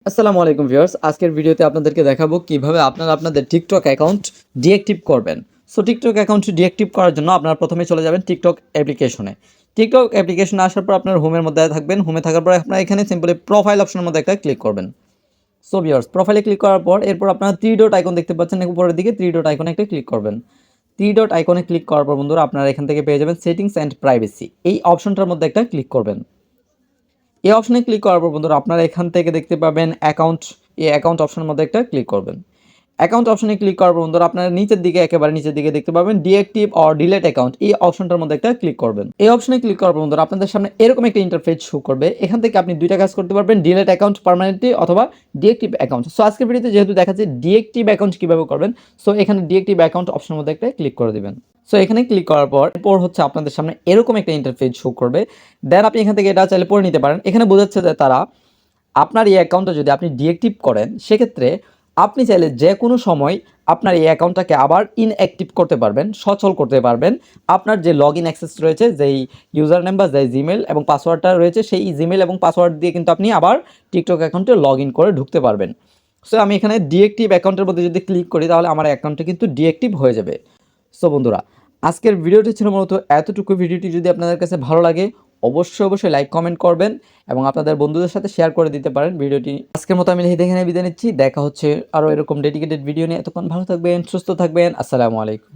আসসালামু আলাইকুম ভিউয়ার্স, আজকের ভিডিওতে আপনাদেরকে দেখাবো কিভাবে আপনারা আপনাদের টিকটক অ্যাকাউন্ট ডিঅ্যাক্টিভ করবেন। সো টিকটক অ্যাকাউন্ট ডিঅ্যাক্টিভ করার জন্য আপনারা প্রথমে চলে যাবেন টিকটক অ্যাপ্লিকেশনে। টিকটক অ্যাপ্লিকেশনে আসার পর আপনার হোমের মধ্যে থাকবেন। হোমে থাকার পর আপনারা এখানে সিম্পলি প্রোফাইল অপশনের মধ্যে একটা ক্লিক করবেন। সো ভিউয়ার্স, প্রোফাইলে ক্লিক করার পর এরপর আপনারা থ্রি ডট আইকন দেখতে পাচ্ছেন, উপরের দিকে থ্রি ডট আইকনে একটা ক্লিক করবেন। থ্রি ডট আইকনে ক্লিক করার পর বন্ধুরা আপনারা এখান থেকে পেয়ে যাবেন সেটিংস অ্যান্ড প্রাইভেসি, এই অপশনটার মধ্যে একটা ক্লিক করবেন। এই অপশনে ক্লিক করার পর বন্ধুরা আপনারা এখান থেকে দেখতে পাবেন অ্যাকাউন্ট, এই অ্যাকাউন্ট অপশনের মধ্যে একটা ক্লিক করবেন। অ্যাকাউন্ট অপশনে ক্লিক করার পর বন্ধুরা আপনারা নিচের দিকে, একেবারে নিচের দিকে দেখতে পাবেন ডিঅ্যাক্টিভ অর ডিলেট অ্যাকাউন্ট, এই অপশনটার মধ্যে একটা ক্লিক করবেন। এই অপশনে ক্লিক করার পর বন্ধুরা আপনাদের সামনে এরকম একটা ইন্টারফেস শো করবে। এখান থেকে আপনি দুইটা কাজ করতে পারবেন, ডিলেট অ্যাকাউন্ট পার্মানেন্টলি অথবা ডিঅ্যাক্টিভ অ্যাকাউন্ট। সো আজকের ভিডিওতে যেহেতু দেখাচ্ছে ডিঅ্যাক্টিভ অ্যাকাউন্ট কীভাবে করবেন, সো এখানে ডিঅ্যাক্টিভ অ্যাকাউন্ট অপশনের মধ্যে একটা ক্লিক করে দিবেন। সো এখানে ক্লিক করার পর এরপর হচ্ছে আপনাদের সামনে এরকম একটা ইন্টারফেস শো করবে। দেন আপনি এখান থেকে এটা চাইলে পড়ে নিতে পারেন। এখানে বোঝাচ্ছে যে তারা আপনার এই অ্যাকাউন্টটা যদি আপনি ডিঅ্যাক্টিভ করেন, সেক্ষেত্রে আপনি চাইলে যে কোনো সময় আপনার এই অ্যাকাউন্টটাকে আবার ইনঅ্যাক্টিভ করতে পারবেন, সচল করতে পারবেন। আপনার যে লগ ইন অ্যাক্সেস রয়েছে, যেই ইউজার নেম বা যেই জিমেল এবং পাসওয়ার্ডটা রয়েছে, সেই জিমেল এবং পাসওয়ার্ড দিয়ে কিন্তু আপনি আবার টিকটক অ্যাকাউন্টে লগ ইন করে ঢুকতে পারবেন। সো আমি এখানে ডিঅ্যাক্টিভ অ্যাকাউন্টের মধ্যে যদি ক্লিক করি, তাহলে আমার অ্যাকাউন্টটা কিন্তু ডিঅ্যাক্টিভ হয়ে যাবে। সো বন্ধুরা, আজকের ভিডিওটি ছিল মূলত এতটুকু। ভিডিওটি যদি আপনাদের কাছে ভালো লাগে, অবশ্যই লাইক কমেন্ট করবেন এবং আপনাদের বন্ধুদের সাথে শেয়ার করে দিতে পারেন ভিডিওটি। আজকের মতো আমি এখানে বিদায় নিচ্ছি। দেখা হচ্ছে আরও এরকম ডেডিকেটেড ভিডিও নিয়ে। এতক্ষণ ভালো থাকবেন, সুস্থ থাকবেন। আসসালামু আলাইকুম।